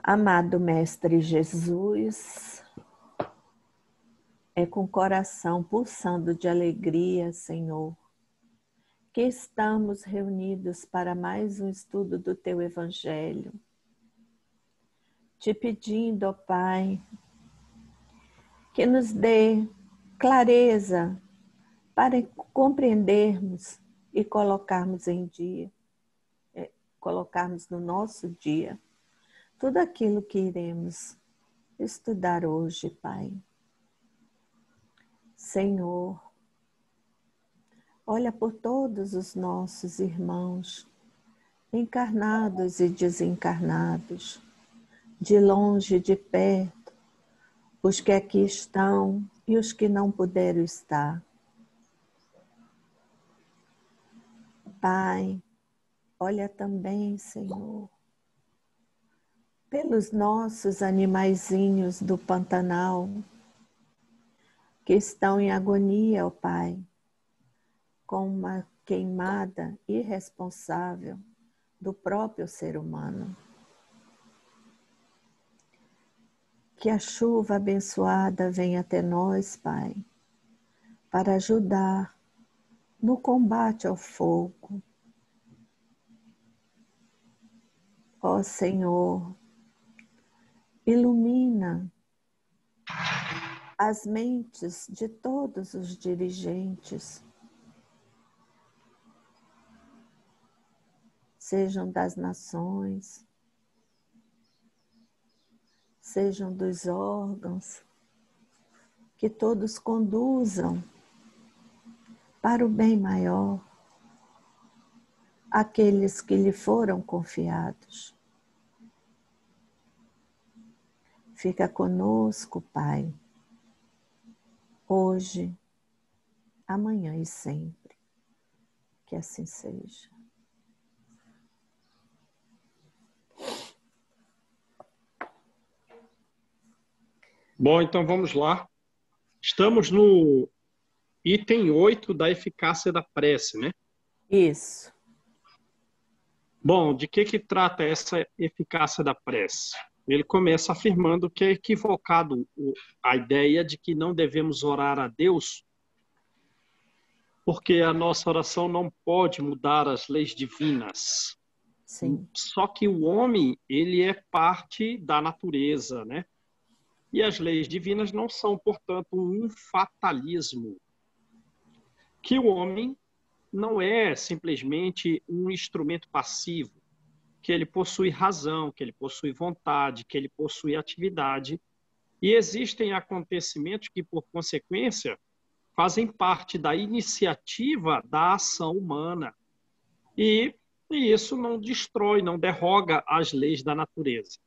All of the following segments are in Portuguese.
Amado Mestre Jesus, é com o coração pulsando de alegria, Senhor, que estamos reunidos para mais um estudo do Teu Evangelho, te pedindo, ó Pai, que nos dê clareza para compreendermos e colocarmos em dia, colocarmos no nosso dia tudo aquilo que iremos estudar hoje, Pai. Senhor, olha por todos os nossos irmãos, encarnados e desencarnados, de longe e de perto, os que aqui estão e os que não puderam estar. Pai, olha também, Senhor, pelos nossos animaizinhos do Pantanal, que estão em agonia, ó Pai, com uma queimada irresponsável do próprio ser humano. Que a chuva abençoada venha até nós, Pai, para ajudar no combate ao fogo. Ó Senhor, ilumina as mentes de todos os dirigentes, sejam das nações, sejam dos órgãos, que todos conduzam para o bem maior aqueles que lhe foram confiados. Fica conosco, Pai, hoje, amanhã e sempre. Que assim seja. Bom, então vamos lá. Estamos no item 8 da eficácia da prece, né? Isso. Bom, de que trata essa eficácia da prece? Ele começa afirmando que é equivocado a ideia de que não devemos orar a Deus porque a nossa oração não pode mudar as leis divinas. Sim. Só que o homem, ele é parte da natureza, né? E as leis divinas não são, portanto, um fatalismo. Que o homem não é simplesmente um instrumento passivo, que ele possui razão, que ele possui vontade, que ele possui atividade. E existem acontecimentos que, por consequência, fazem parte da iniciativa da ação humana. E isso não destrói, não derroga as leis da natureza.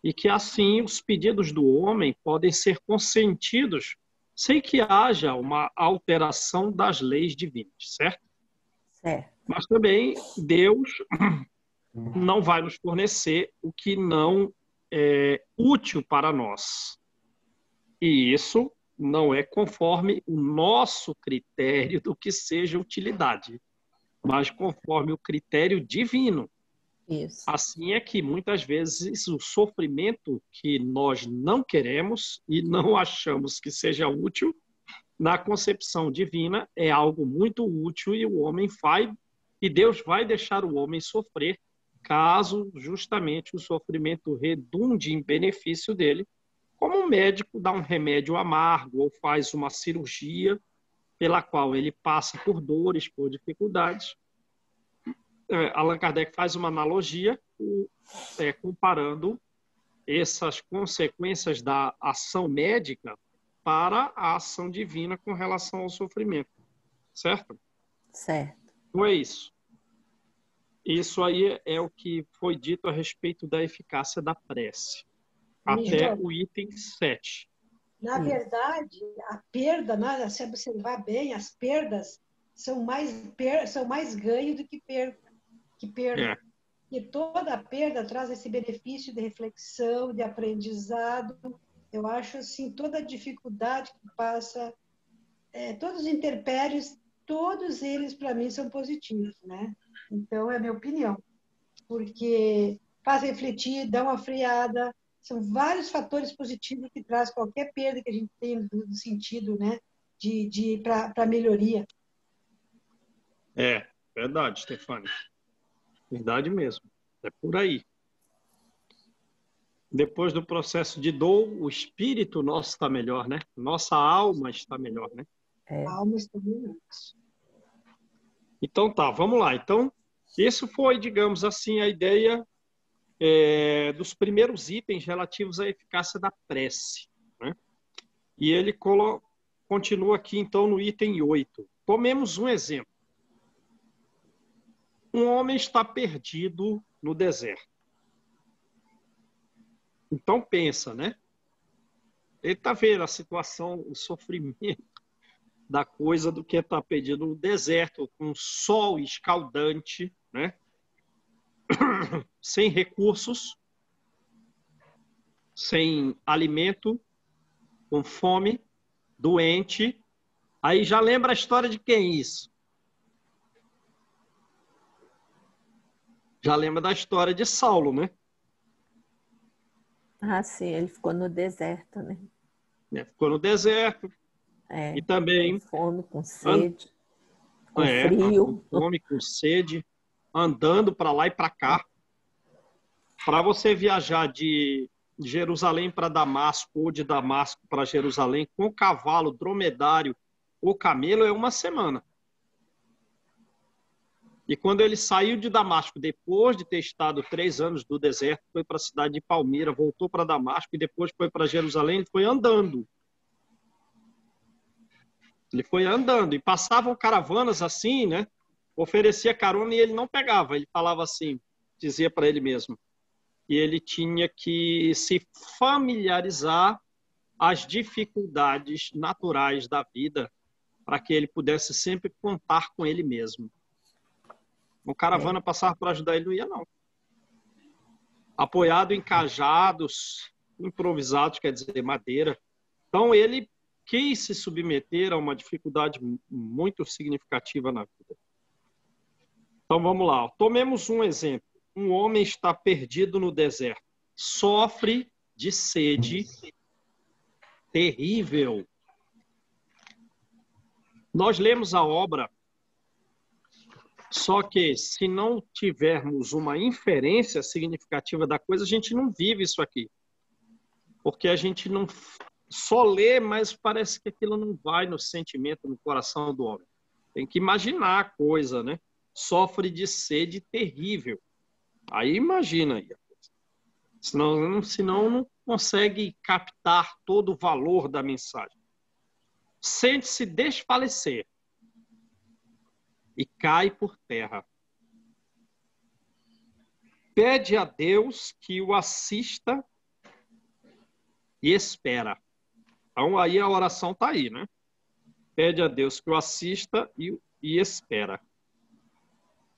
E que, assim, os pedidos do homem podem ser consentidos sem que haja uma alteração das leis divinas, certo? Certo. Mas também Deus não vai nos fornecer o que não é útil para nós. E isso não é conforme o nosso critério do que seja utilidade, mas conforme o critério divino. Isso. Assim é que muitas vezes o sofrimento que nós não queremos e não achamos que seja útil, na concepção divina é algo muito útil e o homem e Deus vai deixar o homem sofrer caso justamente o sofrimento redunde em benefício dele, como um médico dá um remédio amargo ou faz uma cirurgia pela qual ele passa por dores, por dificuldades. Allan Kardec faz uma analogia comparando essas consequências da ação médica para a ação divina com relação ao sofrimento. Certo? Certo. Então é isso. Isso aí é o que foi dito a respeito da eficácia da prece. Até o item 7. Na verdade, a perda, né, se observar bem, as perdas são mais ganho do que perda. É. E toda a perda traz esse benefício de reflexão, de aprendizado. Eu acho assim, toda a dificuldade que passa, todos os intempéries, todos eles para mim são positivos, né? Então é a minha opinião, porque faz refletir, dá uma freada, São vários fatores positivos que traz qualquer perda que a gente tem no sentido, né, para melhoria. É, verdade, Stefania. Verdade mesmo. É por aí. Depois do processo de dor, o espírito nosso está melhor, né? Nossa alma está melhor, né? A alma está melhor. Então tá, vamos lá. Então, isso foi, digamos assim, a ideia dos primeiros itens relativos à eficácia da prece, né? E ele continua aqui, então, no item 8. Tomemos um exemplo. Um homem está perdido no deserto. Então pensa, né? Ele está vendo a situação, o sofrimento da coisa do que está perdido no deserto, com sol escaldante, né? Sem recursos, sem alimento, com fome, doente. Aí já lembra a história de quem isso? Já lembra da história de Saulo, né? Ah, sim, ele ficou no deserto, né? Ficou no deserto. E também com fome, com sede, com com frio. fome, com sede, andando para lá e para cá. Para você viajar de Jerusalém para Damasco ou de Damasco para Jerusalém com cavalo, dromedário ou camelo é uma semana. E quando ele saiu de Damasco, depois de ter estado 3 anos no deserto, foi para a cidade de Palmira, voltou para Damasco e depois foi para Jerusalém, ele foi andando. Ele foi andando e passavam caravanas assim, né? Oferecia carona e ele não pegava. Ele falava assim, dizia para ele mesmo, que ele tinha que se familiarizar as dificuldades naturais da vida para que ele pudesse sempre contar com ele mesmo. Uma caravana passava para ajudar ele, não ia não. Apoiado em cajados improvisados, quer dizer, madeira. Então ele quis se submeter a uma dificuldade muito significativa na vida. Então vamos lá. Tomemos um exemplo. Um homem está perdido no deserto. Sofre de sede terrível. Nós lemos a obra, só que se não tivermos uma inferência significativa da coisa, a gente não vive isso aqui. Porque a gente não só lê, mas parece que aquilo não vai no sentimento, no coração do homem. Tem que imaginar a coisa, né? Sofre de sede terrível. Aí imagina aí. Senão não consegue captar todo o valor da mensagem. Sente-se desfalecer e cai por terra. Pede a Deus que o assista e espera. Então aí a oração está aí, né? Pede a Deus que o assista e espera.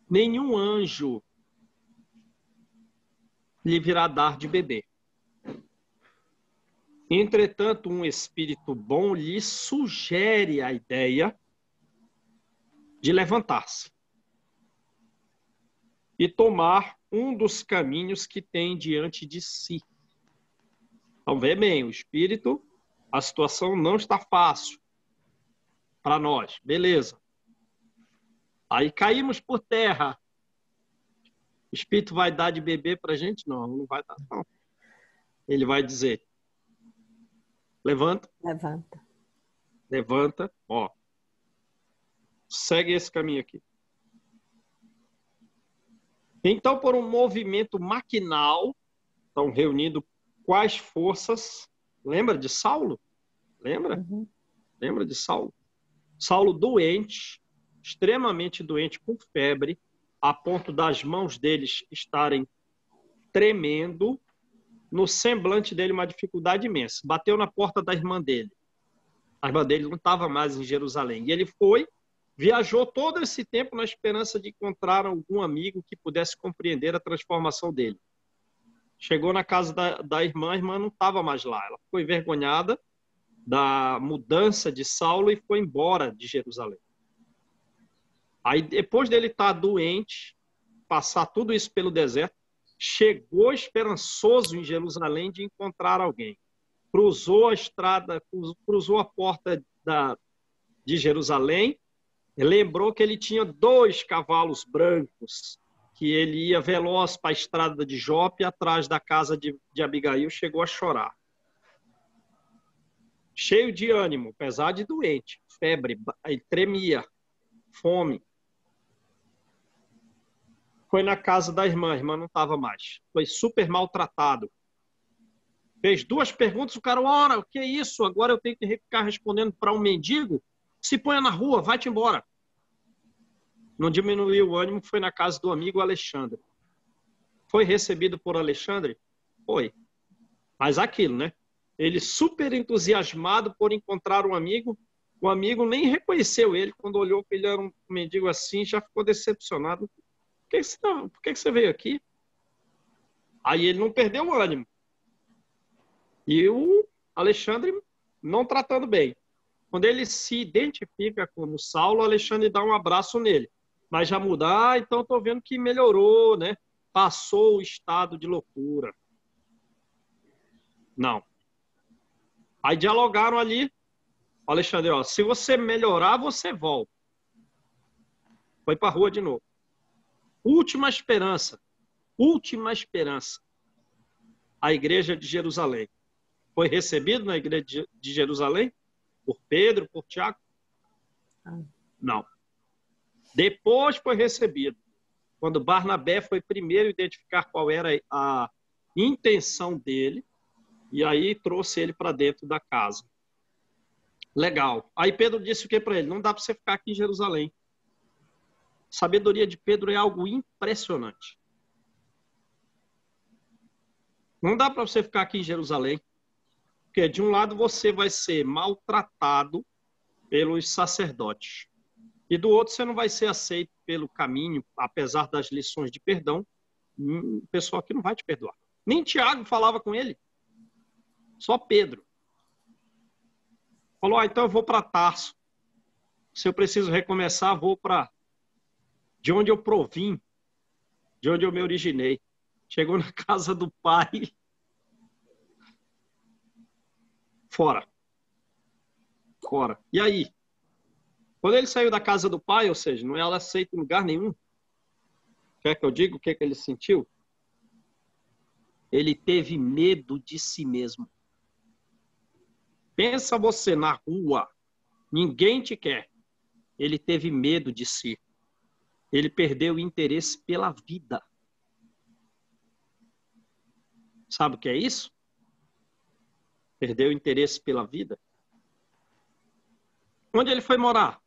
Nenhum anjo lhe virá dar de beber. Entretanto, um espírito bom lhe sugere a ideia de levantar-se e tomar um dos caminhos que tem diante de si. Então, vê bem, o espírito, a situação não está fácil para nós, beleza. Aí caímos por terra. O espírito vai dar de beber para a gente? Não, não vai dar, não. Ele vai dizer, levanta. Levanta. Levanta, ó. Segue esse caminho aqui. Então, por um movimento maquinal, estão reunindo quais forças? Lembra de Saulo? Lembra? Uhum. Lembra de Saulo? Saulo doente, extremamente doente, com febre, a ponto das mãos deles estarem tremendo, no semblante dele uma dificuldade imensa. Bateu na porta da irmã dele. A irmã dele não estava mais em Jerusalém. E ele foi, viajou todo esse tempo na esperança de encontrar algum amigo que pudesse compreender a transformação dele. Chegou na casa da irmã, a irmã não estava mais lá. Ela ficou envergonhada da mudança de Saulo e foi embora de Jerusalém. Aí, depois dele estar doente, passar tudo isso pelo deserto, chegou esperançoso em Jerusalém de encontrar alguém. Cruzou a estrada, cruzou a porta de Jerusalém, lembrou que ele tinha 2 cavalos brancos, que ele ia veloz para a estrada de Jope, atrás da casa de Abigail, chegou a chorar. Cheio de ânimo, apesar de doente, febre, aí tremia, fome. Foi na casa da irmã, a irmã não estava mais. Foi super maltratado. Fez 2 perguntas, o cara, ora, o que é isso? Agora eu tenho que ficar respondendo para um mendigo? Se ponha na rua, vai-te embora. Não diminuiu o ânimo, foi na casa do amigo Alexandre. Foi recebido por Alexandre? Foi. Mas aquilo, né? Ele super entusiasmado por encontrar um amigo, o amigo nem reconheceu ele, quando olhou que ele era um mendigo assim, já ficou decepcionado. Por que você veio aqui? Aí ele não perdeu o ânimo. E o Alexandre não tratando bem. Quando ele se identifica como Saulo, o Alexandre dá um abraço nele. Mas já muda, então estou vendo que melhorou, né? Passou o estado de loucura. Não. Aí dialogaram ali. Alexandre, ó, se você melhorar, você volta. Foi para a rua de novo. Última esperança. Última esperança. A igreja de Jerusalém. Foi recebido na igreja de Jerusalém? Por Pedro, por Tiago? Não. Depois foi recebido. Quando Barnabé foi primeiro identificar qual era a intenção dele, e aí trouxe ele para dentro da casa. Legal. Aí Pedro disse o que para ele? Não dá para você ficar aqui em Jerusalém. A sabedoria de Pedro é algo impressionante. Não dá para você ficar aqui em Jerusalém. Porque de um lado você vai ser maltratado pelos sacerdotes. E do outro você não vai ser aceito pelo caminho, apesar das lições de perdão. O pessoal aqui não vai te perdoar. Nem Tiago falava com ele. Só Pedro. Falou, então eu vou para Tarso. Se eu preciso recomeçar, vou para de onde eu provim, de onde eu me originei. Chegou na casa do pai. Fora. Fora. E aí? Quando ele saiu da casa do pai, ou seja, não era aceito em lugar nenhum, quer que eu diga o que ele sentiu? Ele teve medo de si mesmo. Pensa você na rua, ninguém te quer. Ele teve medo de si. Ele perdeu o interesse pela vida. Sabe o que é isso? Perdeu o interesse pela vida. Onde ele foi morar?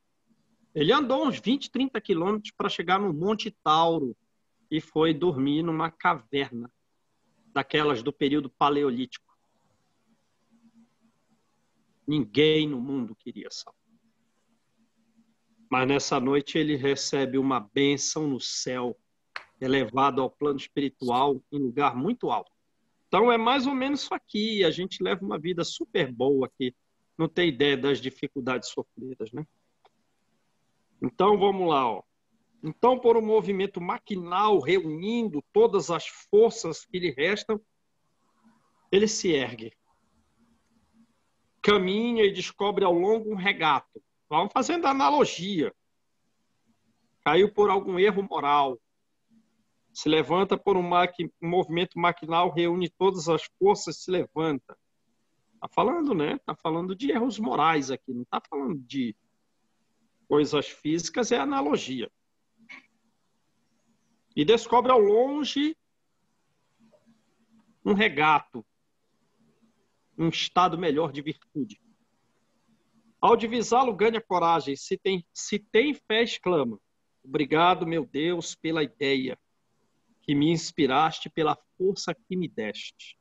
Ele andou uns 20, 30 quilômetros para chegar no Monte Tauro e foi dormir numa caverna, daquelas do período paleolítico. Ninguém no mundo queria Saulo. Mas nessa noite ele recebe uma bênção no céu, elevado ao plano espiritual, em lugar muito alto. Então é mais ou menos isso aqui. A gente leva uma vida super boa aqui. Não tem ideia das dificuldades sofridas, né? Então vamos lá, ó. Então, por um movimento maquinal, reunindo todas as forças que lhe restam, ele se ergue. Caminha e descobre ao longo um regato. Vamos fazendo analogia. Caiu por algum erro moral. Se levanta por um movimento maquinal, reúne todas as forças, se levanta. Está falando, né? Está falando de erros morais aqui. Não está falando de coisas físicas, é analogia. E descobre ao longe um regato, um estado melhor de virtude. Ao divisá-lo, ganha coragem. Se tem fé, exclama: obrigado, meu Deus, pela ideia que me inspiraste, pela força que me deste.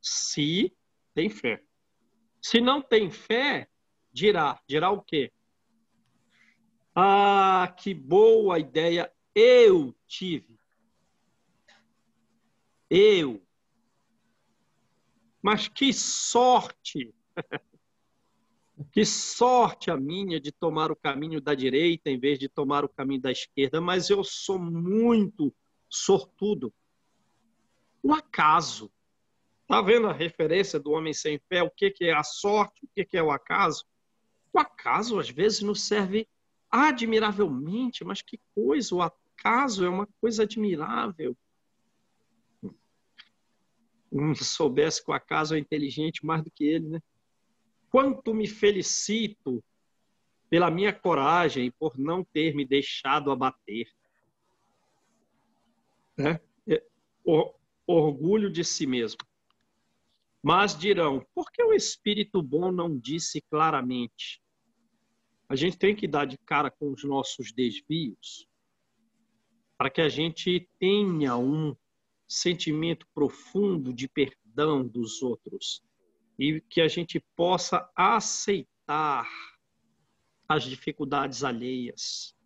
Se tem fé. Se não tem fé, dirá o quê? Ah, que boa ideia eu tive. Eu. Mas que sorte! Que sorte a minha de tomar o caminho da direita em vez de tomar o caminho da esquerda. Mas eu sou muito sortudo. o acaso. Está vendo a referência do homem sem fé? O que é a sorte? O que é o acaso? O acaso, às vezes, nos serve admiravelmente, mas que coisa! O acaso é uma coisa admirável. Se soubesse que o acaso é inteligente mais do que ele, né? Quanto me felicito pela minha coragem e por não ter me deixado abater. Né? Orgulho de si mesmo. Mas dirão, por que o Espírito bom não disse claramente? A gente tem que dar de cara com os nossos desvios para que a gente tenha um sentimento profundo de perdão dos outros e que a gente possa aceitar as dificuldades alheias.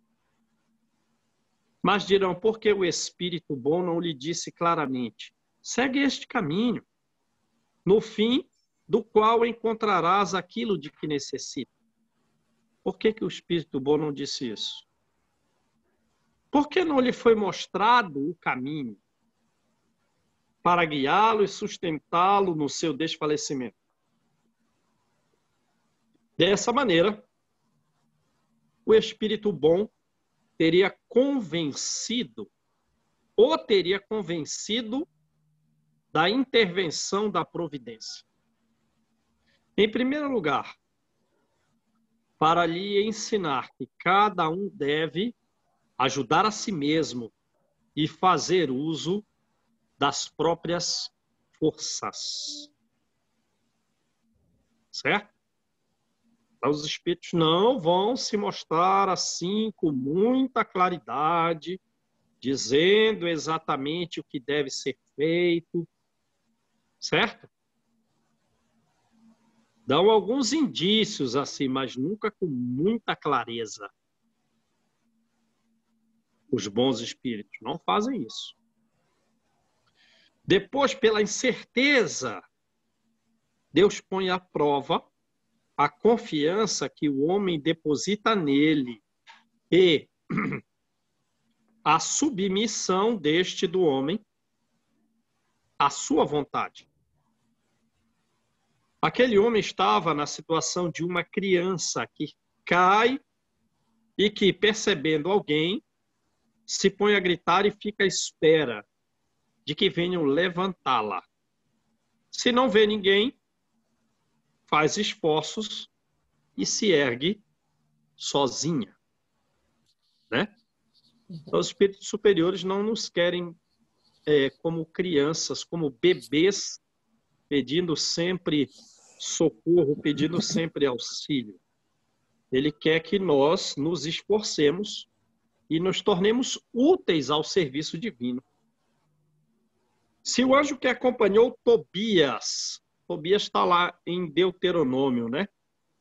Mas dirão, por que o Espírito bom não lhe disse claramente? Segue este caminho, no fim do qual encontrarás aquilo de que necessita. Por que o Espírito bom não disse isso? Por que não lhe foi mostrado o caminho para guiá-lo e sustentá-lo no seu desfalecimento? Dessa maneira, o Espírito bom teria convencido da intervenção da providência. Em primeiro lugar, para lhe ensinar que cada um deve ajudar a si mesmo e fazer uso das próprias forças. Certo? Os Espíritos não vão se mostrar assim com muita claridade, dizendo exatamente o que deve ser feito, certo? Dão alguns indícios assim, mas nunca com muita clareza. Os bons espíritos não fazem isso. Depois, pela incerteza, Deus põe à prova a confiança que o homem deposita nele e a submissão deste do homem à sua vontade. Aquele homem estava na situação de uma criança que cai e que, percebendo alguém, se põe a gritar e fica à espera de que venham levantá-la. Se não vê ninguém, faz esforços e se ergue sozinha. Né? Então, os espíritos superiores não nos querem como crianças, como bebês, pedindo sempre socorro, pedindo sempre auxílio. Ele quer que nós nos esforcemos e nos tornemos úteis ao serviço divino. Se o anjo que acompanhou Tobias está lá em Deuteronômio, né?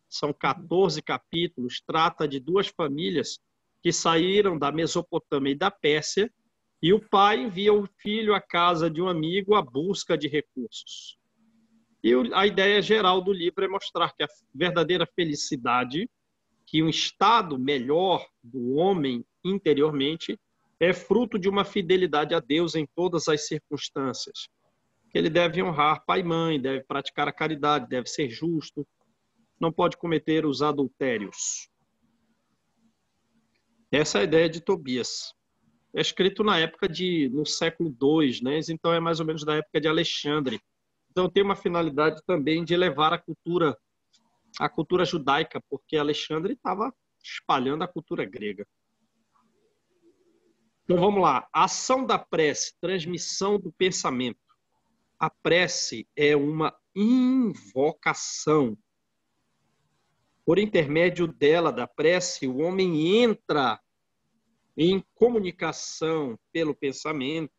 São 14 capítulos, trata de duas famílias que saíram da Mesopotâmia e da Pérsia, e o pai envia o filho à casa de um amigo à busca de recursos. E a ideia geral do livro é mostrar que a verdadeira felicidade, que um estado melhor do homem interiormente, é fruto de uma fidelidade a Deus em todas as circunstâncias. Ele deve honrar pai e mãe, deve praticar a caridade, deve ser justo, não pode cometer os adultérios. Essa é a ideia de Tobias. É escrito na época no século II, né? Então é mais ou menos da época de Alexandre. Então tem uma finalidade também de levar a cultura judaica, porque Alexandre estava espalhando a cultura grega. Então vamos lá. Ação da prece, transmissão do pensamento. A prece é uma invocação. Por intermédio dela, da prece, o homem entra em comunicação pelo pensamento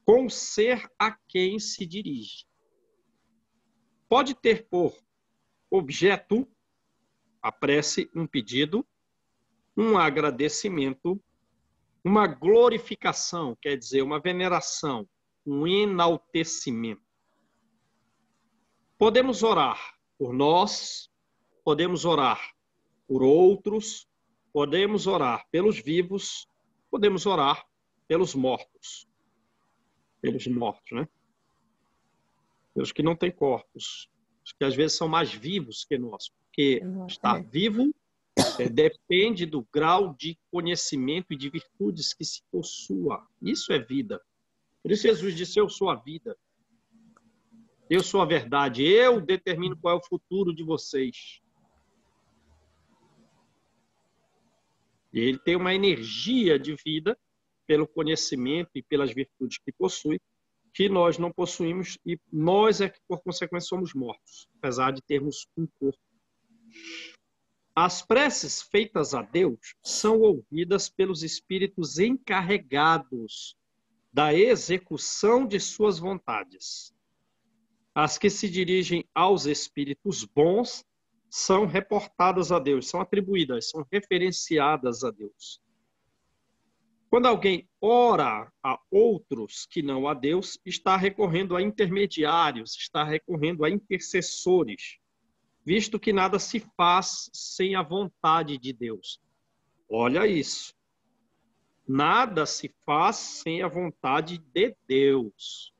com o ser a quem se dirige. Pode ter por objeto a prece um pedido, um agradecimento, uma glorificação, quer dizer, uma veneração, um enaltecimento. Podemos orar por nós, podemos orar por outros, podemos orar pelos vivos, podemos orar pelos mortos. pelos mortos, né? Pelos que não têm corpos, os que às vezes são mais vivos que nós, porque estar vivo depende do grau de conhecimento e de virtudes que se possua. Isso é vida. Por isso Jesus disse, eu sou a vida. Eu sou a verdade. Eu determino qual é o futuro de vocês. E ele tem uma energia de vida pelo conhecimento e pelas virtudes que possui, que nós não possuímos, e nós é que, por consequência, somos mortos, apesar de termos um corpo. As preces feitas a Deus são ouvidas pelos espíritos encarregados da execução de suas vontades. As que se dirigem aos espíritos bons são reportadas a Deus, são atribuídas, são referenciadas a Deus. Quando alguém ora a outros que não a Deus, está recorrendo a intermediários, está recorrendo a intercessores, visto que nada se faz sem a vontade de Deus. Olha isso. Nada se faz sem a vontade de Deus.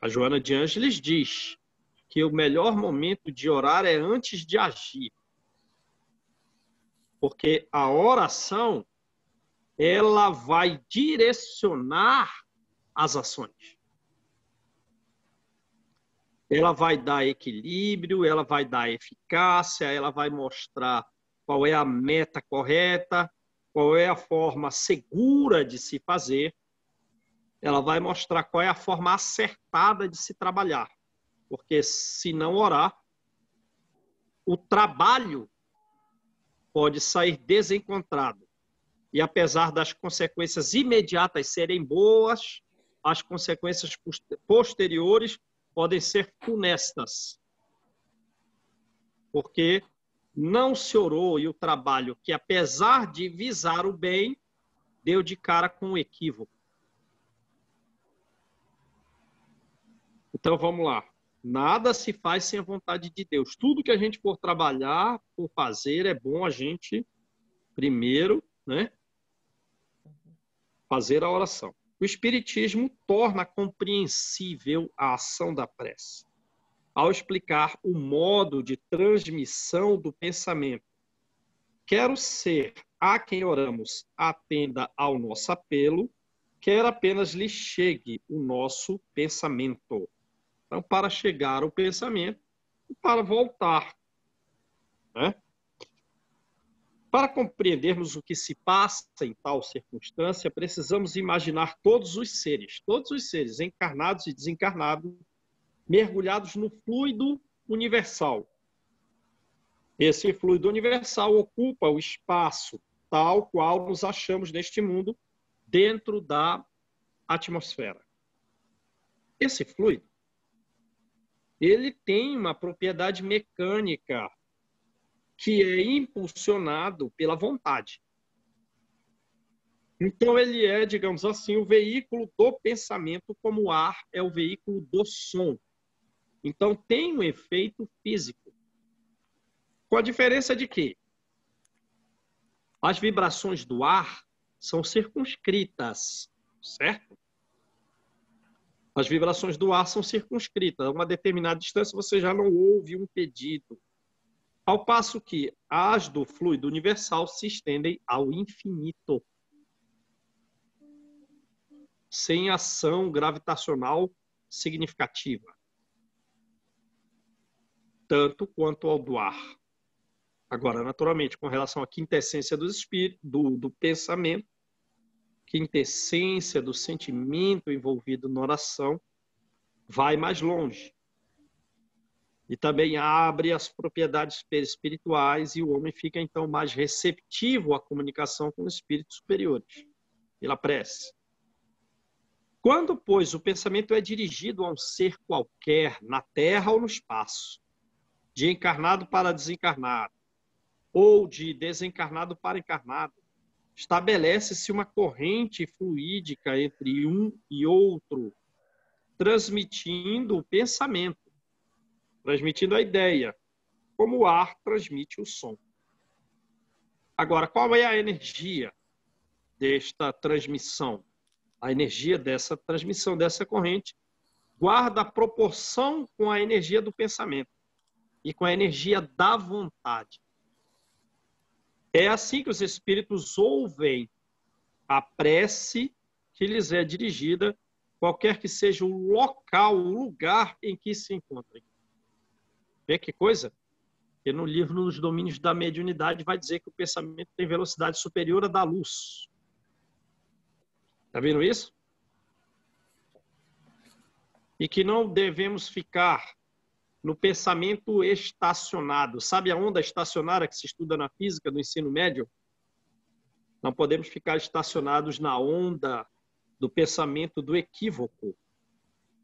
A Joana de Ângeles diz que o melhor momento de orar é antes de agir. Porque a oração, ela vai direcionar as ações. Ela vai dar equilíbrio, ela vai dar eficácia, ela vai mostrar qual é a meta correta, qual é a forma segura de se fazer. Ela vai mostrar qual é a forma acertada de se trabalhar. Porque se não orar, o trabalho pode sair desencontrado. E apesar das consequências imediatas serem boas, as consequências posteriores podem ser funestas. Porque não se orou e o trabalho que, apesar de visar o bem, deu de cara com o equívoco. Então vamos lá. Nada se faz sem a vontade de Deus. Tudo que a gente for trabalhar, for fazer, é bom a gente, primeiro, né, fazer a oração. O Espiritismo torna compreensível a ação da prece, ao explicar o modo de transmissão do pensamento. Quer o ser a quem oramos atenda ao nosso apelo, quer apenas lhe chegue o nosso pensamento. Então, para chegar ao pensamento e para voltar, né? Para compreendermos o que se passa em tal circunstância, precisamos imaginar todos os seres, encarnados e desencarnados, mergulhados no fluido universal. Esse fluido universal ocupa o espaço tal qual nos achamos neste mundo, dentro da atmosfera. Esse fluido, ele tem uma propriedade mecânica que é impulsionado pela vontade. Então, ele é, digamos assim, o veículo do pensamento, como o ar é o veículo do som. Então, tem um efeito físico. Com a diferença de que as vibrações do ar são circunscritas, certo? As vibrações do ar são circunscritas. A uma determinada distância você já não ouve um pedido. Ao passo que as do fluido universal se estendem ao infinito, sem ação gravitacional significativa, tanto quanto ao do ar. Agora, naturalmente, com relação à quintessência do espírito, do pensamento, quintessência do sentimento envolvido na oração, vai mais longe. E também abre as propriedades espirituais e o homem fica, então, mais receptivo à comunicação com os espíritos superiores, pela prece. Quando, pois, o pensamento é dirigido a um ser qualquer, na terra ou no espaço, de encarnado para desencarnado, ou de desencarnado para encarnado, estabelece-se uma corrente fluídica entre um e outro, transmitindo o pensamento, transmitindo a ideia, como o ar transmite o som. Agora, qual é a energia desta transmissão? A energia dessa transmissão, dessa corrente, guarda a proporção com a energia do pensamento e com a energia da vontade. É assim que os espíritos ouvem a prece que lhes é dirigida, qualquer que seja o local, o lugar em que se encontrem. Vê que coisa? Porque no livro Nos Domínios da Mediunidade vai dizer que o pensamento tem velocidade superior à da luz. Está vendo isso? E que não devemos ficar no pensamento estacionado. Sabe a onda estacionária que se estuda na física do ensino médio? Não podemos ficar estacionados na onda do pensamento do equívoco,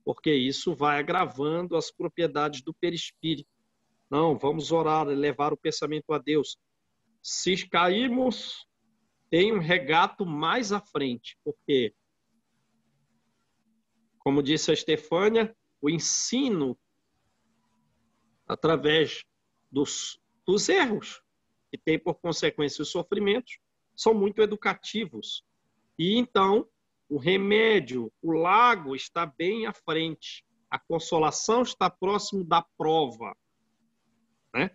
porque isso vai agravando as propriedades do perispírito. Não, vamos orar, levar o pensamento a Deus. Se cairmos, tem um regato mais à frente, porque, como disse a Estefânia, o ensino, através dos erros, que tem por consequência os sofrimentos, são muito educativos. E então, o remédio, o lago está bem à frente. A consolação está próximo da prova. Né?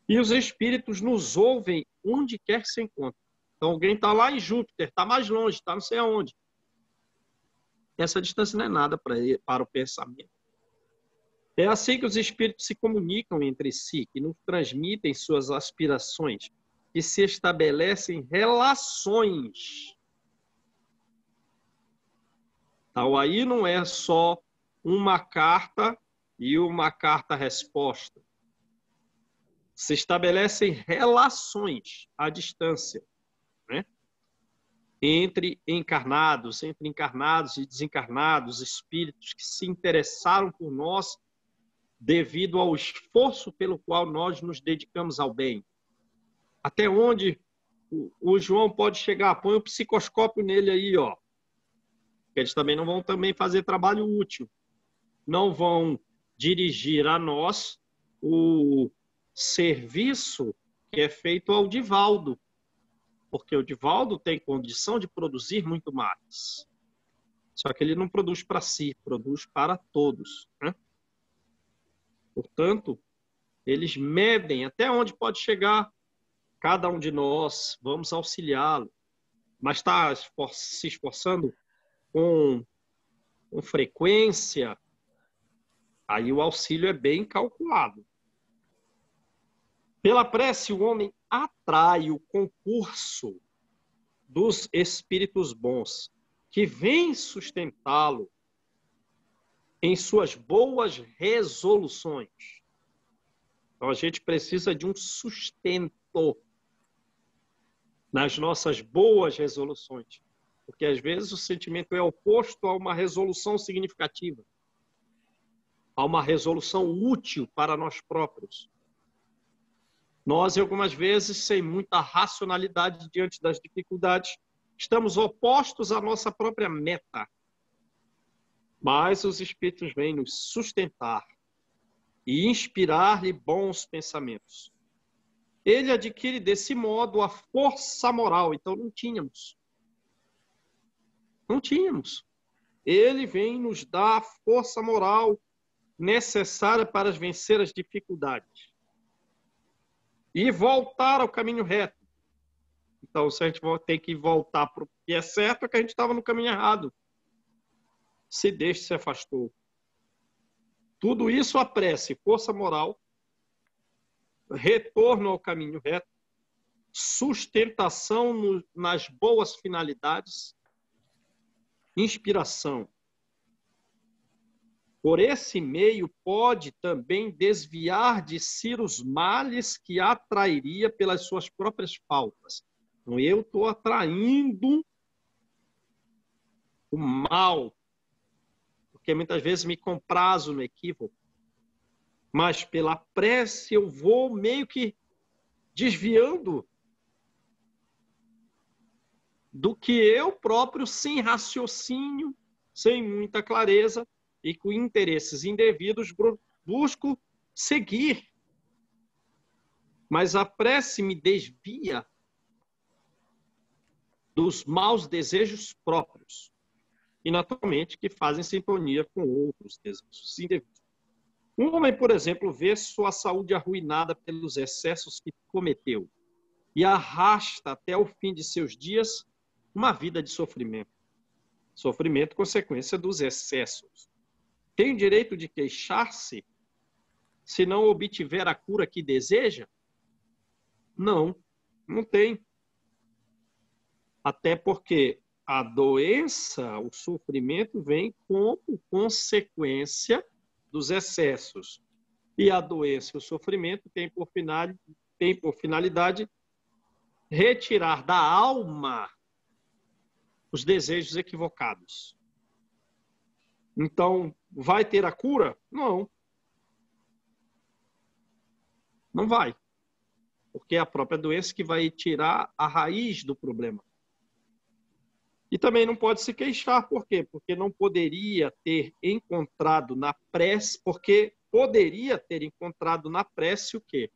E os espíritos nos ouvem onde quer que se encontre. Então, alguém está lá em Júpiter, está mais longe, está não sei aonde. Essa distância não é nada para o pensamento. É assim que os espíritos se comunicam entre si, que nos transmitem suas aspirações, que se estabelecem relações. Então, aí não é só uma carta e uma carta-resposta. Se estabelecem relações à distância, né? Entre encarnados e desencarnados, espíritos que se interessaram por nós devido ao esforço pelo qual nós nos dedicamos ao bem. Até onde o João pode chegar? Põe o psicoscópio nele aí, ó. Eles também não vão fazer trabalho útil. Não vão dirigir a nós o serviço que é feito ao Divaldo. Porque o Divaldo tem condição de produzir muito mais. Só que ele não produz para si, produz para todos. Né? Portanto, eles medem até onde pode chegar cada um de nós, vamos auxiliá-lo. Mas está se esforçando com frequência, aí o auxílio é bem calculado. Pela prece, o homem atrai o concurso dos espíritos bons, que vêm sustentá-lo em suas boas resoluções. Então, a gente precisa de um sustento nas nossas boas resoluções. Porque, às vezes, o sentimento é oposto a uma resolução significativa, a uma resolução útil para nós próprios. Nós, algumas vezes, sem muita racionalidade diante das dificuldades, estamos opostos à nossa própria meta. Mas os espíritos vêm nos sustentar e inspirar-lhe bons pensamentos. Ele adquire, desse modo, a força moral. Então, não tínhamos. Não tínhamos. Ele vem nos dar a força moral necessária para vencer as dificuldades. E voltar ao caminho reto. Então, se a gente tem que voltar para o que é certo, é que a gente estava no caminho errado. Se deste se afastou. Tudo isso a prece, força moral, retorno ao caminho reto, sustentação nas boas finalidades, inspiração. Por esse meio pode também desviar de si os males que atrairia pelas suas próprias faltas. Então, eu estou atraindo o mal, porque muitas vezes me comprazo no equívoco, mas pela prece eu vou meio que desviando do que eu próprio, sem raciocínio, sem muita clareza, e com interesses indevidos busco seguir. Mas a prece me desvia dos maus desejos próprios e, naturalmente, que fazem sintonia com outros desejos indevidos. Um homem, por exemplo, vê sua saúde arruinada pelos excessos que cometeu e arrasta até o fim de seus dias uma vida de sofrimento. Sofrimento consequência dos excessos. Tem o direito de queixar-se se não obtiver a cura que deseja? Não, não tem. Até porque a doença, o sofrimento vem como consequência dos excessos. E a doença e o sofrimento têm por finalidade retirar da alma os desejos equivocados. Então, vai ter a cura? Não. Não vai. Porque é a própria doença que vai tirar a raiz do problema. E também não pode se queixar. Por quê? Porque não poderia ter encontrado na prece, porque poderia ter encontrado na prece o quê?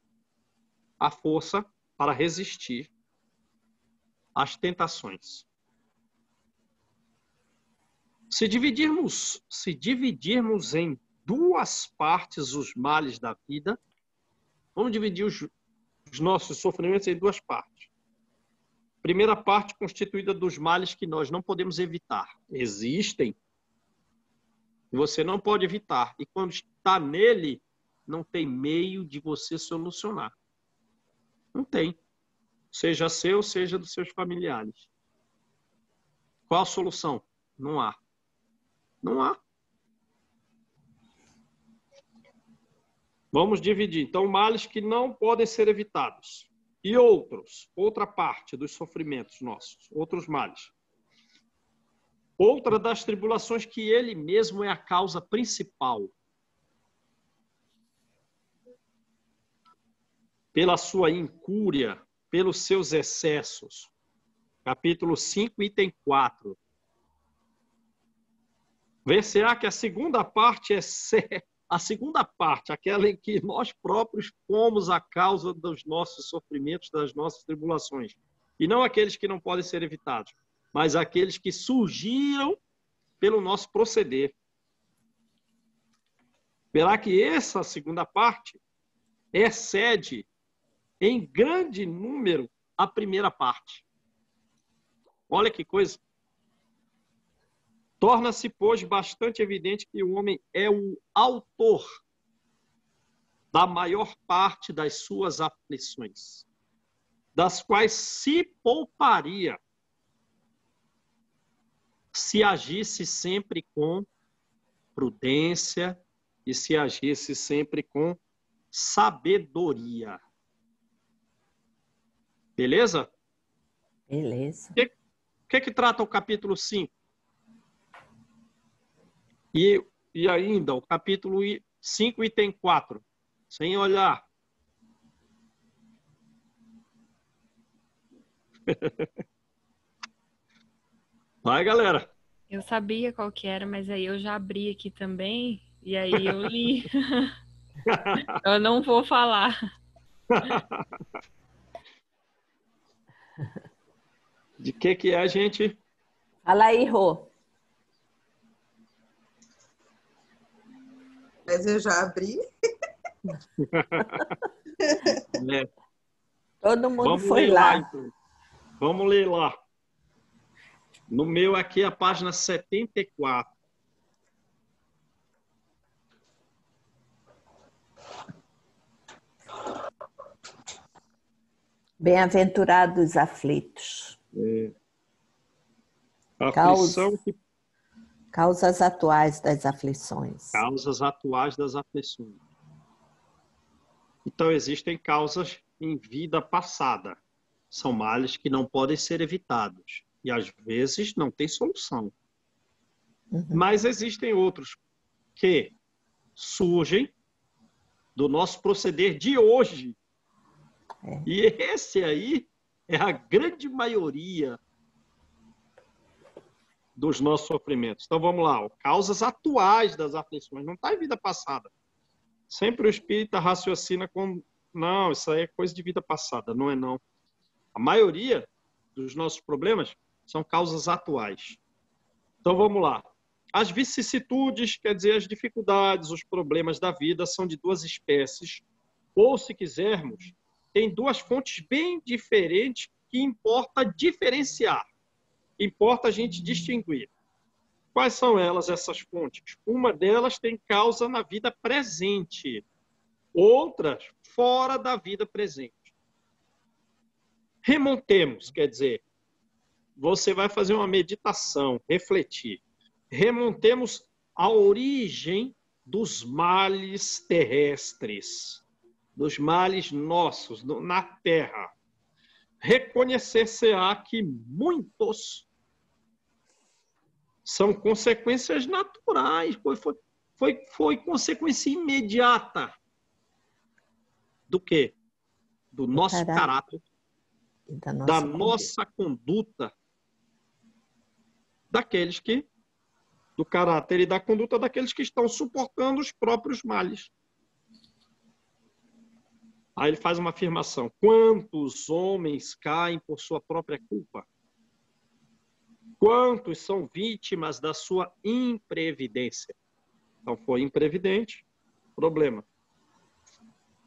A força para resistir às tentações. Se dividirmos em duas partes os males da vida, vamos dividir os nossos sofrimentos em duas partes. Primeira parte constituída dos males que nós não podemos evitar. Existem. Você não pode evitar. E quando está nele, não tem meio de você solucionar. Não tem. Seja seu, seja dos seus familiares. Qual a solução? Não há. Não há. Vamos dividir. Então, males que não podem ser evitados. E outra parte dos sofrimentos nossos, outros males. Outra das tribulações que ele mesmo é a causa principal. Pela sua incúria, pelos seus excessos. Capítulo 5, item 4. Ver-se-á que a segunda parte aquela em que nós próprios fomos a causa dos nossos sofrimentos, das nossas tribulações. E não aqueles que não podem ser evitados, mas aqueles que surgiram pelo nosso proceder. Verá que essa segunda parte excede em grande número a primeira parte. Olha que coisa. Torna-se, pois, bastante evidente que o homem é o autor da maior parte das suas aflições, das quais se pouparia se agisse sempre com prudência e se agisse sempre com sabedoria. Beleza? Beleza. O que trata o capítulo 5? E ainda o capítulo 5, item 4. Sem olhar. Vai, galera. Eu sabia qual que era, mas aí eu já abri aqui também, e aí eu li. Eu não vou falar. De que é, gente? Fala aí, Rô. Mas eu já abri. É. Todo mundo Vamos foi ler lá. então. Vamos ler lá. No meu aqui, a página 74. Bem-aventurados aflitos. Aflição que Causas atuais das aflições. causas atuais das aflições. Então, existem causas em vida passada. São males que não podem ser evitados. E, às vezes, não tem solução. Mas existem outros que surgem do nosso proceder de hoje. E esse aí é a grande maioria dos nossos sofrimentos. Então, vamos lá. Ó. Causas atuais das aflições. Não está em vida passada. Sempre o espírita raciocina com... Não, isso aí é coisa de vida passada. Não é, não. A maioria dos nossos problemas São causas atuais. Então, vamos lá. As vicissitudes, quer dizer, as dificuldades, os problemas da vida são de duas espécies. Ou, se quisermos, tem duas fontes bem diferentes que importa diferenciar. Importa a gente distinguir. Quais são elas, essas fontes? Uma delas tem causa na vida presente. Outras, fora da vida presente. Remontemos, quer dizer, você vai fazer uma meditação, refletir. Remontemos a origem dos males terrestres, dos males nossos, na Terra. Reconhecer-se-á que muitos são consequências naturais, foi consequência imediata do quê? Do nosso caráter, da nossa conduta, daqueles que, do caráter e da conduta daqueles que estão suportando os próprios males. Aí ele faz uma afirmação: quantos homens caem por sua própria culpa? Quantos são vítimas da sua imprevidência? Então, foi imprevidente, problema.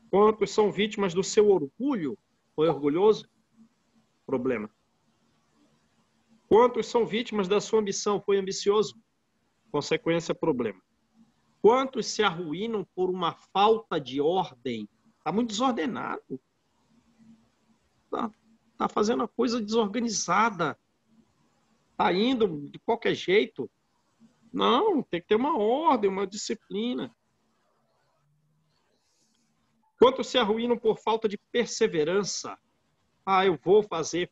Quantos são vítimas do seu orgulho? Foi orgulhoso? Problema. Quantos são vítimas da sua ambição? Foi ambicioso? Consequência, problema. Quantos se arruinam por uma falta de ordem? Está muito desordenado. Está fazendo a coisa desorganizada. Está indo de qualquer jeito. Não, tem que ter uma ordem, uma disciplina. Quantos se arruinam por falta de perseverança? Eu vou fazer,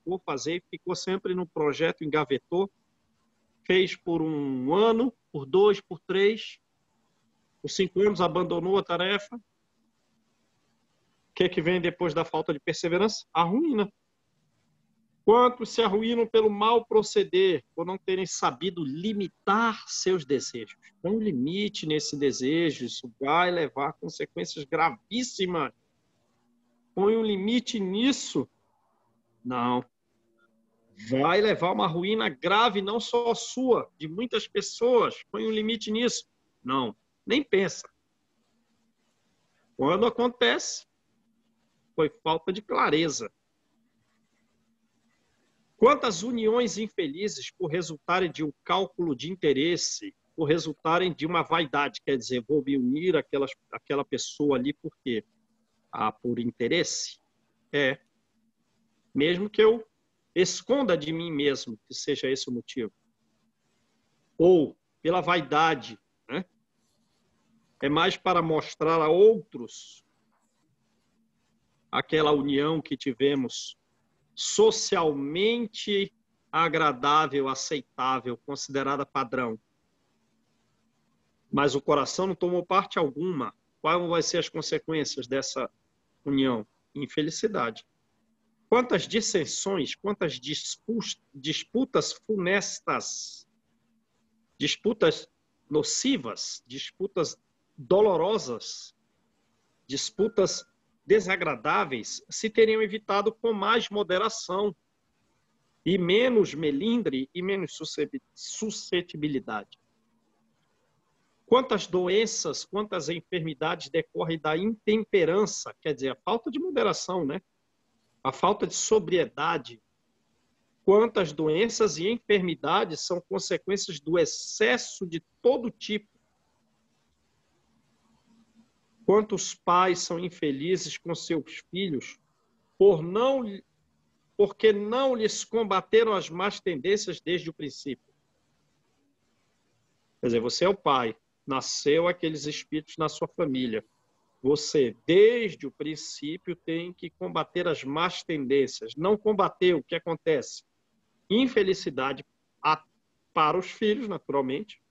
ficou sempre no projeto, engavetou, fez por 1 ano, por 2, por 3, por 5 anos abandonou a tarefa. O que vem depois da falta de perseverança? A ruína. Quantos se arruinam pelo mal proceder, por não terem sabido limitar seus desejos? Põe um limite nesse desejo, isso vai levar a consequências gravíssimas. Põe um limite nisso. Não. Vai levar uma ruína grave, não só sua, de muitas pessoas. Põe um limite nisso. Não, nem pensa. Quando acontece, foi falta de clareza. Quantas uniões infelizes por resultarem de um cálculo de interesse, por resultarem de uma vaidade, quer dizer, vou me unir àquela pessoa ali por quê? Por interesse? Mesmo que eu esconda de mim mesmo que seja esse o motivo. Ou pela vaidade, né? É mais para mostrar a outros aquela união que tivemos socialmente agradável, aceitável, considerada padrão. Mas o coração não tomou parte alguma. Quais vão ser as consequências dessa união? Infelicidade. Quantas dissensões, quantas disputas funestas, disputas nocivas, disputas dolorosas, disputas desagradáveis se teriam evitado com mais moderação e menos melindre e menos suscetibilidade. Quantas doenças, quantas enfermidades decorrem da intemperança, quer dizer, a falta de moderação, né? A falta de sobriedade. Quantas doenças e enfermidades são consequências do excesso de todo tipo. Quantos pais são infelizes com seus filhos porque não lhes combateram as más tendências desde o princípio. Quer dizer, você é o pai, nasceu aqueles espíritos na sua família. Você, desde o princípio, tem que combater as más tendências. Não combateu, o que acontece? Infelicidade para os filhos, naturalmente,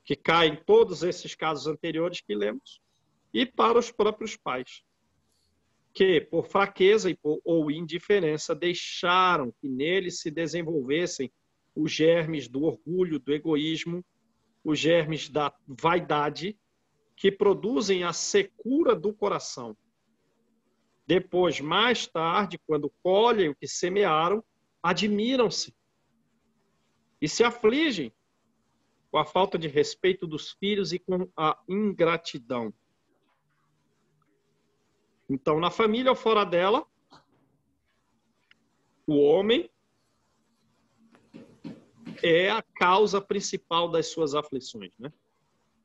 que caem em todos esses casos anteriores que lemos, e para os próprios pais, que, por fraqueza ou indiferença, deixaram que neles se desenvolvessem os germes do orgulho, do egoísmo, os germes da vaidade, que produzem a secura do coração. Depois, mais tarde, quando colhem o que semearam, admiram-se e se afligem com a falta de respeito dos filhos e com a ingratidão. Então, na família ou fora dela, o homem é a causa principal das suas aflições, né?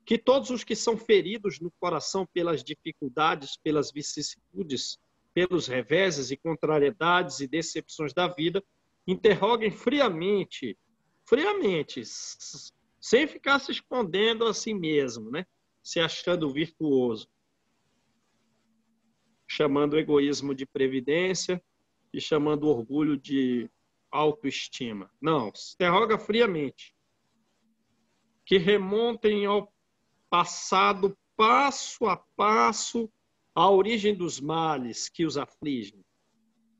Que todos os que são feridos no coração pelas dificuldades, pelas vicissitudes, pelos reveses e contrariedades e decepções da vida, interroguem friamente, sem ficar se escondendo a si mesmo, né? Se achando virtuoso, chamando o egoísmo de previdência e chamando o orgulho de autoestima. Não, se interroga friamente. Que remontem ao passado, passo a passo, a origem dos males que os afligem.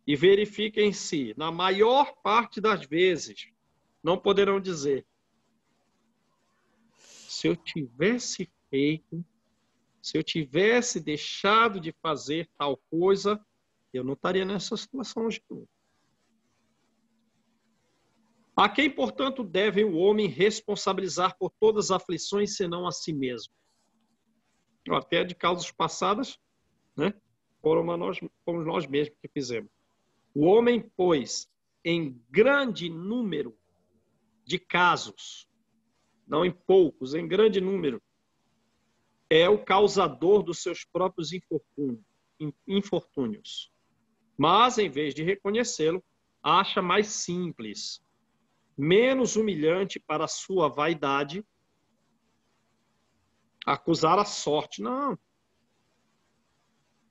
E verifiquem se, na maior parte das vezes, não poderão dizer: se eu tivesse feito, se eu tivesse deixado de fazer tal coisa, eu não estaria nessa situação hoje. A quem, portanto, deve o homem responsabilizar por todas as aflições, senão a si mesmo? Até de causas passadas, né? Fomos nós mesmos que fizemos. O homem, pois, em grande número de casos, não em poucos, em grande número, é o causador dos seus próprios infortúnios. Mas, em vez de reconhecê-lo, acha mais simples, menos humilhante para a sua vaidade, acusar a sorte. Não.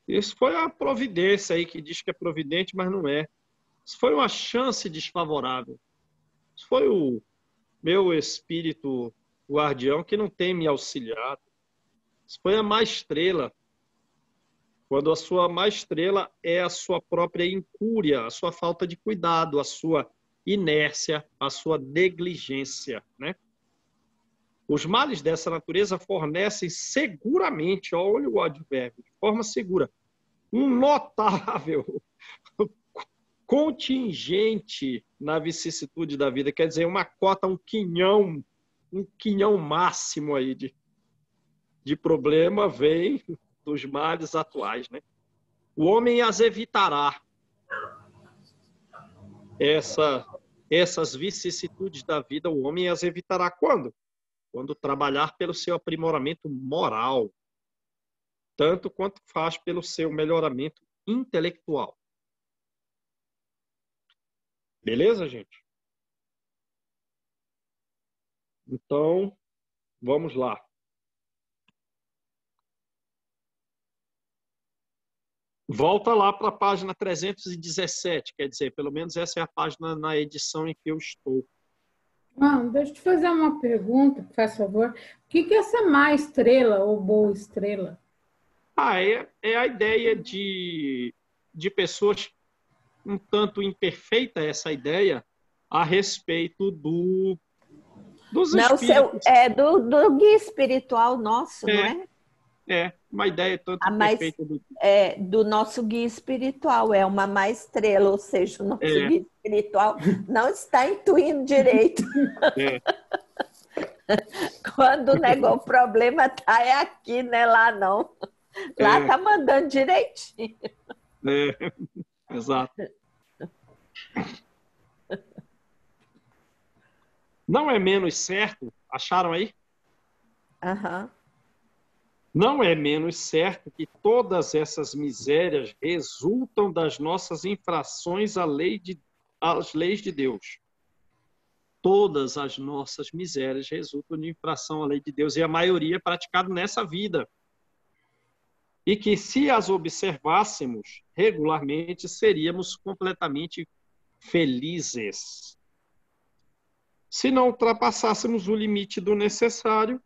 Isso foi a providência aí, que diz que é providente, mas não é. Isso foi uma chance desfavorável. Isso foi o meu espírito guardião que não tem me auxiliado. Isso foi a má estrela. Quando a sua má estrela é a sua própria incúria, a sua falta de cuidado, a sua inércia, a sua negligência, né? Os males dessa natureza fornecem seguramente, olha o advérbio, de forma segura, um notável contingente na vicissitude da vida, quer dizer, uma cota, um quinhão máximo aí de problema vem dos males atuais, né? O homem as evitará, essas vicissitudes da vida, o homem as evitará quando? Quando trabalhar pelo seu aprimoramento moral, tanto quanto faz pelo seu melhoramento intelectual. Beleza, gente? Então, vamos lá. Volta lá para a página 317, quer dizer, pelo menos essa é a página na edição em que eu estou. Deixa eu te fazer uma pergunta, por favor. O que é essa má estrela ou boa estrela? É a ideia de pessoas um tanto imperfeita, essa ideia, a respeito dos não, espíritos. Do guia espiritual nosso, não é? É, uma ideia tanto imperfeita. Do nosso guia espiritual, é uma má estrela, ou seja, o nosso guia espiritual não está intuindo direito. Quando o problema está aqui, né? Lá não. Lá está mandando direitinho. Exato. Não é menos certo, acharam aí? Aham. Não é menos certo que todas essas misérias resultam das nossas infrações às leis de Deus. Todas as nossas misérias resultam de infração à lei de Deus, e a maioria é praticada nessa vida. E que, se as observássemos regularmente, seríamos completamente felizes. Se não ultrapassássemos o limite do necessário,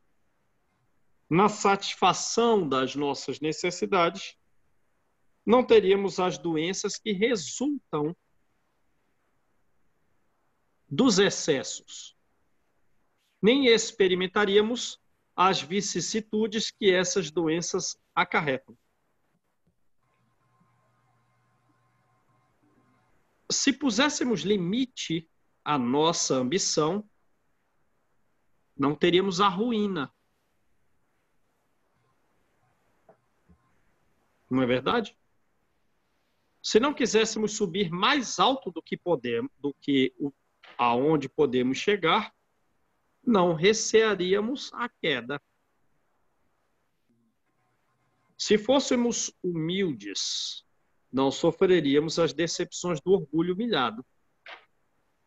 na satisfação das nossas necessidades, não teríamos as doenças que resultam dos excessos, nem experimentaríamos as vicissitudes que essas doenças acarretam. Se puséssemos limite à nossa ambição, não teríamos a ruína. Não é verdade? Se não quiséssemos subir mais alto do que podemos, aonde podemos chegar, não recearíamos a queda. Se fôssemos humildes, não sofreríamos as decepções do orgulho humilhado.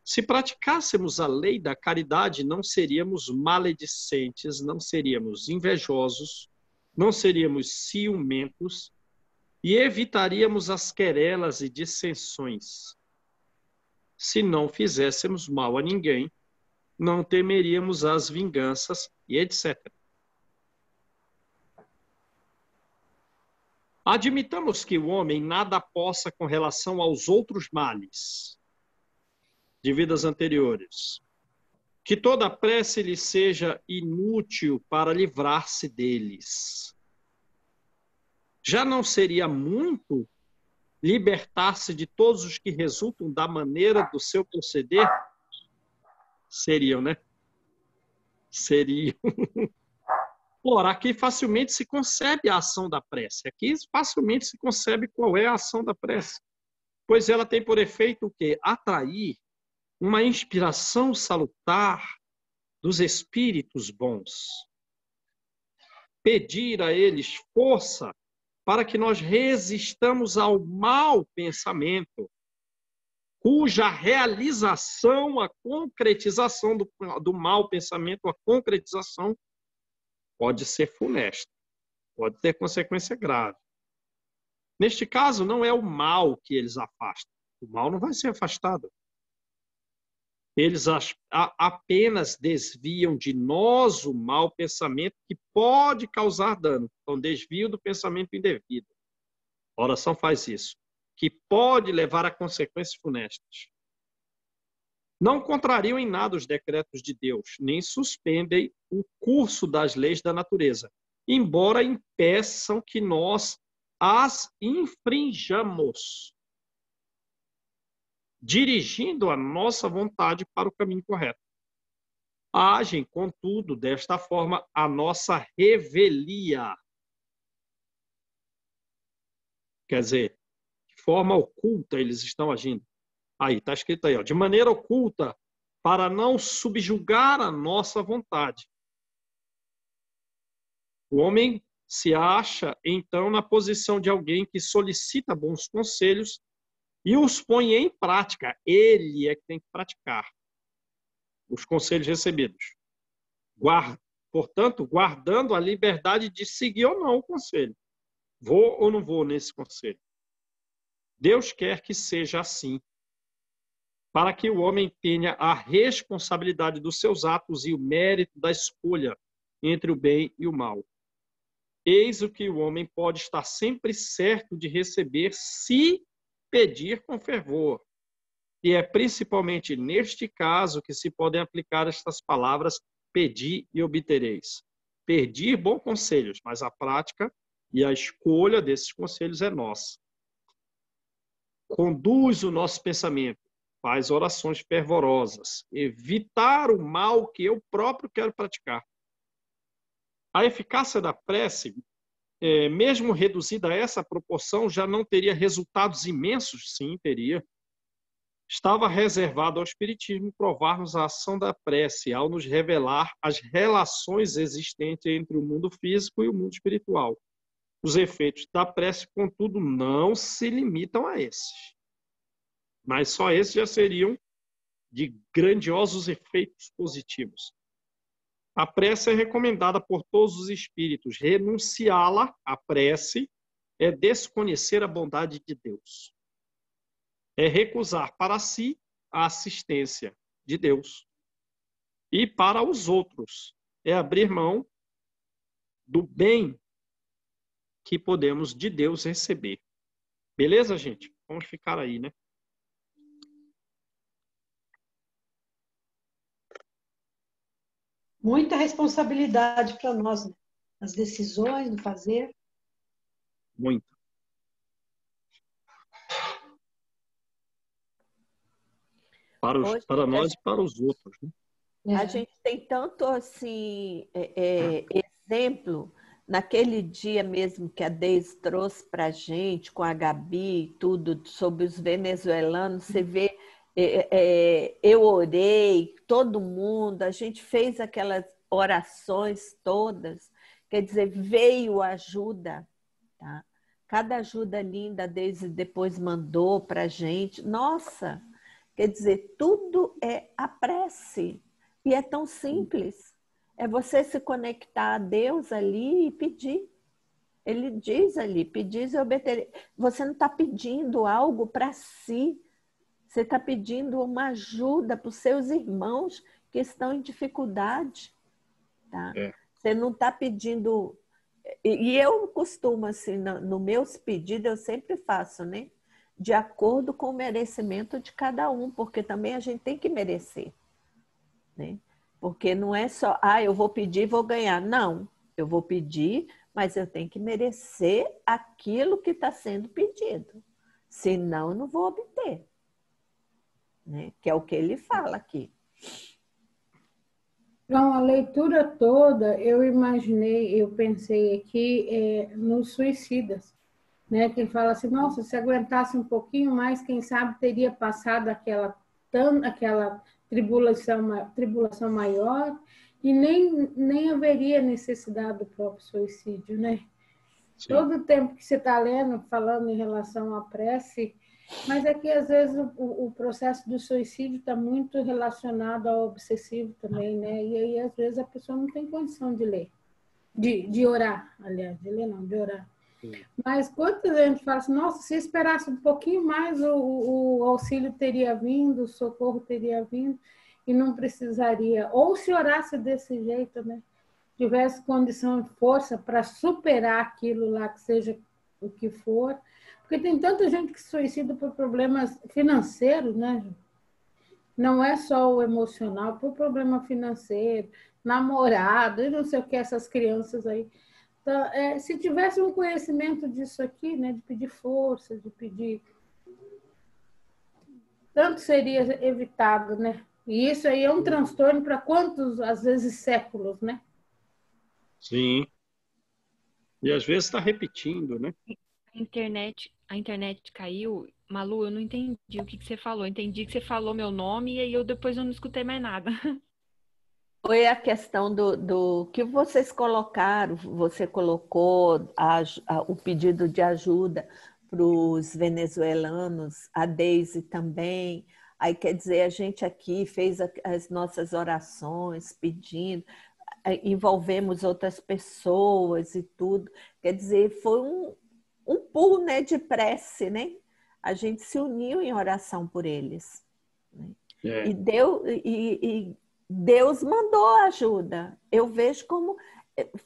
Se praticássemos a lei da caridade, não seríamos maledicentes, não seríamos invejosos, não seríamos ciumentos e evitaríamos as querelas e dissensões. Se não fizéssemos mal a ninguém, não temeríamos as vinganças e etc. Admitamos que o homem nada possa com relação aos outros males de vidas anteriores, que toda prece lhe seja inútil para livrar-se deles. Já não seria muito libertar-se de todos os que resultam da maneira do seu proceder? Seriam, né? Seriam. Ora, aqui facilmente se concebe a ação da prece. Aqui facilmente se concebe qual é a ação da prece. Pois ela tem por efeito o quê? Atrair uma inspiração salutar dos espíritos bons. Pedir a eles força para que nós resistamos ao mau pensamento, cuja realização, a concretização do mau pensamento, a concretização pode ser funesta, pode ter consequência grave. Neste caso, não é o mal que eles afastam. O mal não vai ser afastado. Eles apenas desviam de nós o mau pensamento que pode causar dano. Então, desvio do pensamento indevido. A oração faz isso, que pode levar a consequências funestas. Não contrariam em nada os decretos de Deus, nem suspendem o curso das leis da natureza, embora impeçam que nós as infrinjamos, dirigindo a nossa vontade para o caminho correto. Agem, contudo, desta forma, a nossa revelia. Quer dizer, de forma oculta eles estão agindo. Aí, está escrito aí, ó, de maneira oculta, para não subjugar a nossa vontade. O homem se acha, então, na posição de alguém que solicita bons conselhos e os põe em prática. Ele é que tem que praticar os conselhos recebidos. Portanto, guardando a liberdade de seguir ou não o conselho. Vou ou não vou nesse conselho? Deus quer que seja assim, para que o homem tenha a responsabilidade dos seus atos e o mérito da escolha entre o bem e o mal. Eis o que o homem pode estar sempre certo de receber se pedir com fervor. E é principalmente neste caso que se podem aplicar estas palavras: pedi e obtereis. Pedir bons conselhos, mas a prática e a escolha desses conselhos é nossa. Conduz o nosso pensamento, faz orações fervorosas, evitar o mal que eu próprio quero praticar. A eficácia da prece, mesmo reduzida a essa proporção, já não teria resultados imensos? Sim, teria. Estava reservado ao Espiritismo provar-nos a ação da prece ao nos revelar as relações existentes entre o mundo físico e o mundo espiritual. Os efeitos da prece, contudo, não se limitam a esses. Mas só esses já seriam de grandiosos efeitos positivos. A prece é recomendada por todos os espíritos. Renunciá-la, a prece, é desconhecer a bondade de Deus. É recusar para si a assistência de Deus. E para os outros, é abrir mão do bem que podemos de Deus receber. Beleza, gente? Vamos ficar aí, né? Muita responsabilidade para nós, né? As decisões, do fazer. Muito. Para nós e para os outros, né? A gente tem tanto assim exemplo naquele dia mesmo que a Deise trouxe para a gente com a Gabi e tudo sobre os venezuelanos. Você vê, eu orei, todo mundo, a gente fez aquelas orações todas. Quer dizer, veio ajuda, tá? Cada ajuda linda a Deise depois mandou para a gente. Nossa, quer dizer, tudo é a prece. E é tão simples. É você se conectar a Deus ali e pedir. Ele diz ali, pedis e obterei. Você não está pedindo algo para si. Você está pedindo uma ajuda para os seus irmãos que estão em dificuldade. Tá? Você não está pedindo... E eu costumo, assim, nos meus pedidos, eu sempre faço, né? De acordo com o merecimento de cada um, porque também a gente tem que merecer. Né? Porque não é só, eu vou pedir e vou ganhar. Não, eu vou pedir, mas eu tenho que merecer aquilo que está sendo pedido. Senão, eu não vou obter. Né? Que é o que ele fala aqui. Então, a leitura toda, eu pensei aqui nos suicidas, né? Que ele fala assim, nossa, se aguentasse um pouquinho mais, quem sabe teria passado aquela tribulação maior e nem haveria necessidade do próprio suicídio, né? Sim. Todo o tempo que você está lendo, falando em relação à prece, mas é que às vezes o processo do suicídio está muito relacionado ao obsessivo também, né? E aí às vezes a pessoa não tem condição de ler, de orar, aliás, de ler não, de orar. Mas quantas vezes a gente fala assim, nossa, se esperasse um pouquinho mais, o auxílio teria vindo, o socorro teria vindo e não precisaria. Ou se orasse desse jeito, né? Tivesse condição e força para superar aquilo lá, que seja o que for. Porque tem tanta gente que se suicida por problemas financeiros, né? Não é só o emocional, por problema financeiro, namorado, e não sei o que, essas crianças aí. Então, se tivesse um conhecimento disso aqui, né, de pedir força, de pedir... Tanto seria evitado, né? E isso aí é um transtorno para quantos, às vezes, séculos, né? Sim. E às vezes está repetindo, né? A internet caiu. Malu, eu não entendi o que você falou. Eu entendi que você falou meu nome e aí depois eu não escutei mais nada. Foi a questão do que vocês colocaram, você colocou o pedido de ajuda para os venezuelanos, a Deise também. Aí, quer dizer, a gente aqui fez as nossas orações pedindo, envolvemos outras pessoas e tudo. Quer dizer, foi um pool, né, de prece, né? A gente se uniu em oração por eles. Né? E Deus mandou ajuda. Eu vejo como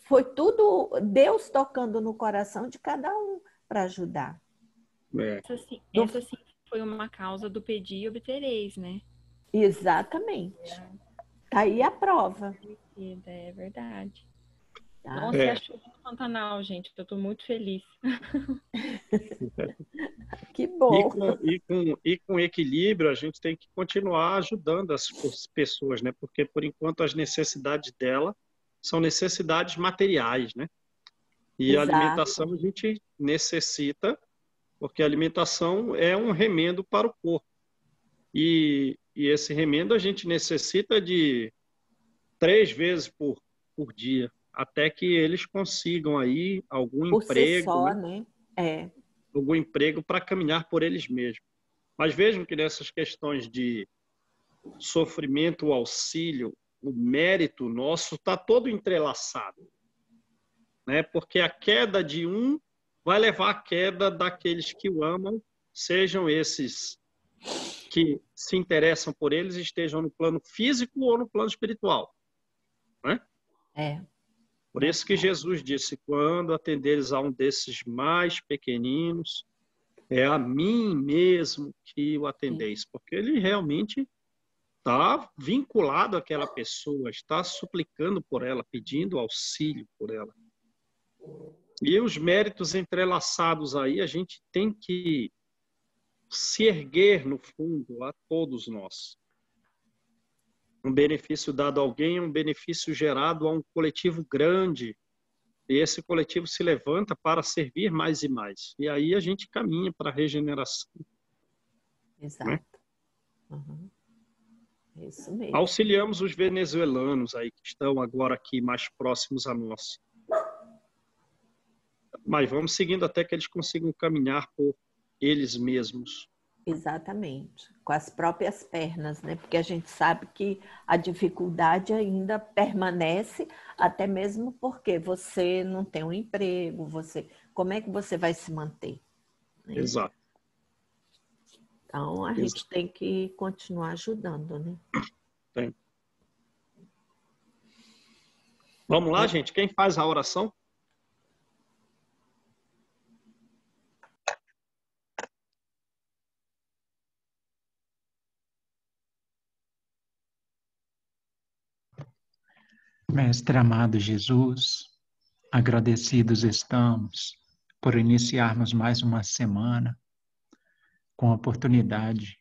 foi tudo Deus tocando no coração de cada um para ajudar. Essa sim foi uma causa do pedir e obtereis, né? Exatamente. Tá aí a prova. É verdade. Tá? Nossa, é a chuva no Pantanal, gente. Eu tô muito feliz. Que bom. E com equilíbrio, a gente tem que continuar ajudando as pessoas, né? Porque, por enquanto, as necessidades dela são necessidades materiais, né? E Exato. A alimentação a gente necessita, porque a alimentação é um remendo para o corpo. E esse remendo a gente necessita de 3 vezes por dia, até que eles consigam aí algum por emprego. Si só, né? Algum emprego para caminhar por eles mesmos. Mas vejam que nessas questões de sofrimento, o auxílio, o mérito nosso está todo entrelaçado. Né? Porque a queda de um vai levar à queda daqueles que o amam, sejam esses que se interessam por eles, estejam no plano físico ou no plano espiritual. Né? Por isso que Jesus disse, quando atenderes a um desses mais pequeninos, é a mim mesmo que o atendeis. Porque ele realmente está vinculado àquela pessoa, está suplicando por ela, pedindo auxílio por ela. E os méritos entrelaçados aí, a gente tem que se erguer no fundo a todos nós. Um benefício dado a alguém é um benefício gerado a um coletivo grande. E esse coletivo se levanta para servir mais e mais. E aí a gente caminha para a regeneração. Exato. Né? Uhum. Isso mesmo. Auxiliamos os venezuelanos aí que estão agora aqui mais próximos a nós. Mas vamos seguindo até que eles consigam caminhar por eles mesmos. Exatamente, com as próprias pernas, né? Porque a gente sabe que a dificuldade ainda permanece, até mesmo porque você não tem um emprego, como é que você vai se manter? Né? Exato. Então, a gente tem que continuar ajudando, né? Tem. Vamos lá, gente? Quem faz a oração? Mestre amado Jesus, agradecidos estamos por iniciarmos mais uma semana com a oportunidade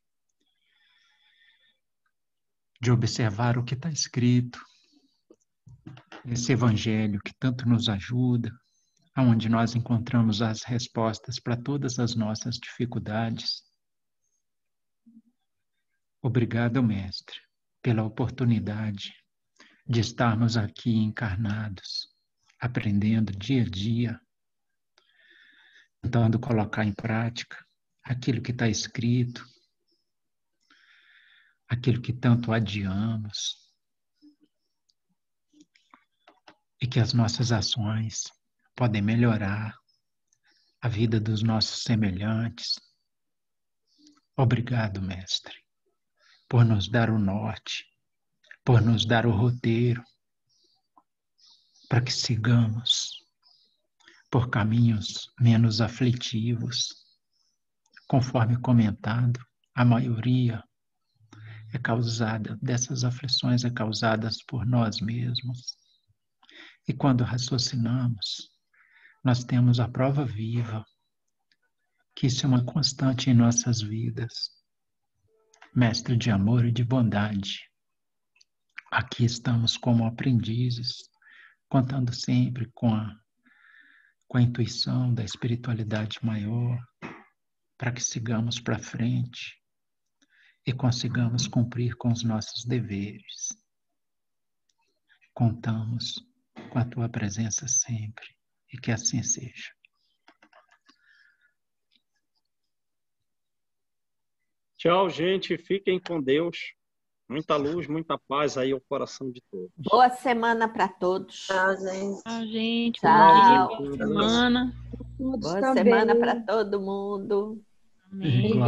de observar o que está escrito nesse Evangelho que tanto nos ajuda, onde nós encontramos as respostas para todas as nossas dificuldades. Obrigado, Mestre, pela oportunidade de estarmos aqui encarnados, aprendendo dia a dia, tentando colocar em prática aquilo que está escrito, aquilo que tanto adiamos, e que as nossas ações podem melhorar a vida dos nossos semelhantes. Obrigado, Mestre, por nos dar o norte, por nos dar o roteiro, para que sigamos por caminhos menos aflitivos. Conforme comentado, a maioria dessas aflições é causadas por nós mesmos. E quando raciocinamos, nós temos a prova viva que isso é uma constante em nossas vidas. Mestre de amor e de bondade, aqui estamos como aprendizes, contando sempre com a intuição da espiritualidade maior, para que sigamos para frente e consigamos cumprir com os nossos deveres. Contamos com a tua presença sempre e que assim seja. Tchau, gente. Fiquem com Deus. Muita luz, muita paz aí ao coração de todos. Boa semana para todos. Tchau, gente. Tchau, gente. Tchau. Boa semana. Boa semana para todo mundo. Amém.